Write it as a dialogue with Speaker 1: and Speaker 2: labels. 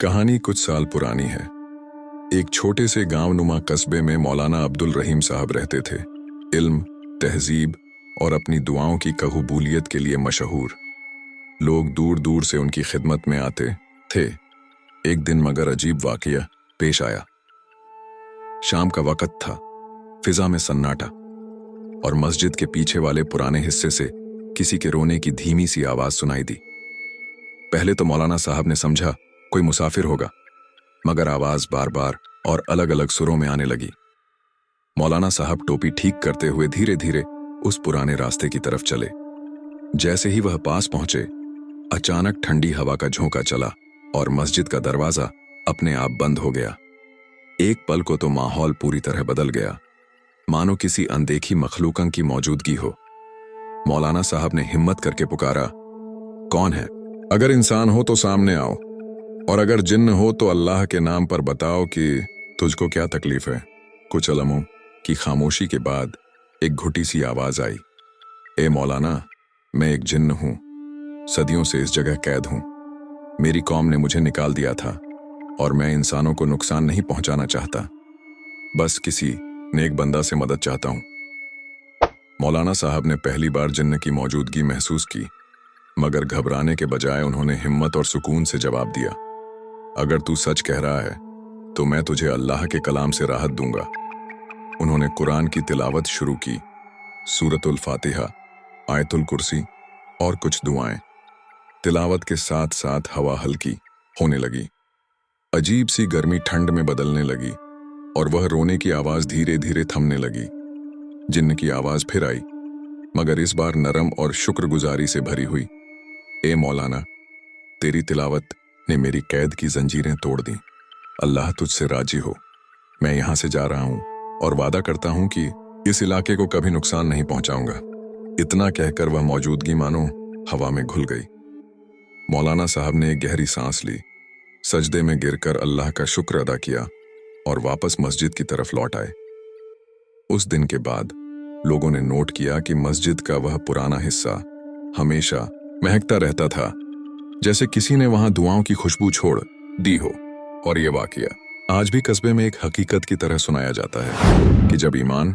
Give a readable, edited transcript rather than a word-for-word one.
Speaker 1: कहानी कुछ साल पुरानी है। एक छोटे से गांव नुमा कस्बे में मौलाना अब्दुल रहीम साहब रहते थे। इल्म, तहजीब और अपनी दुआओं की कबूलियत के लिए मशहूर। लोग दूर दूर से उनकी खिदमत में आते थे। एक दिन मगर अजीब वाकया पेश आया। शाम का वक़्त था, फिजा में सन्नाटा और मस्जिद के पीछे वाले पुराने हिस्से से किसी के रोने की धीमी सी आवाज सुनाई दी। पहले तो मौलाना साहब ने समझा कोई मुसाफिर होगा, मगर आवाज बार बार और अलग अलग सुरों में आने लगी। मौलाना साहब टोपी ठीक करते हुए धीरे धीरे उस पुराने रास्ते की तरफ चले। जैसे ही वह पास पहुंचे, अचानक ठंडी हवा का झोंका चला और मस्जिद का दरवाजा अपने आप बंद हो गया। एक पल को तो माहौल पूरी तरह बदल गया, मानो किसी अनदेखी मखलूकन की मौजूदगी हो। मौलाना साहब ने हिम्मत करके पुकारा, कौन है? अगर इंसान हो तो सामने आओ, और अगर जिन्न हो तो अल्लाह के नाम पर बताओ कि तुझको क्या तकलीफ है। कुछ अलमों की खामोशी के बाद एक घुटी सी आवाज आई, ए मौलाना, मैं एक जिन्न हूं, सदियों से इस जगह कैद हूं। मेरी कौम ने मुझे निकाल दिया था और मैं इंसानों को नुकसान नहीं पहुंचाना चाहता, बस किसी नेक बंदा से मदद चाहता हूं। मौलाना साहब ने पहली बार जिन्न की मौजूदगी महसूस की, मगर घबराने के बजाय उन्होंने हिम्मत और सुकून से जवाब दिया, अगर तू सच कह रहा है तो मैं तुझे अल्लाह के कलाम से राहत दूंगा। उन्होंने कुरान की तिलावत शुरू की, सूरतुल फातिहा, आयतुल कुर्सी और कुछ दुआएं। तिलावत के साथ साथ हवा हल्की होने लगी, अजीब सी गर्मी ठंड में बदलने लगी और वह रोने की आवाज धीरे धीरे थमने लगी। जिन्न की आवाज फिर आई, मगर इस बार नरम और शुक्रगुजारी से भरी हुई, ए मौलाना, तेरी तिलावत ने मेरी कैद की जंजीरें तोड़ दी। अल्लाह तुझसे राजी हो। मैं यहां से जा रहा हूं और वादा करता हूं कि इस इलाके को कभी नुकसान नहीं पहुंचाऊंगा। इतना कहकर वह मौजूदगी मानो हवा में घुल गई। मौलाना साहब ने एक गहरी सांस ली, सजदे में गिरकर अल्लाह का शुक्र अदा किया और वापस मस्जिद की तरफ लौट आए। उस दिन के बाद लोगों ने नोट किया कि मस्जिद का वह पुराना हिस्सा हमेशा महकता रहता था, जैसे किसी ने वहां दुआओं की खुशबू छोड़ दी हो। और ये वाकया आज भी कस्बे में एक हकीकत की तरह सुनाया जाता है कि जब ईमान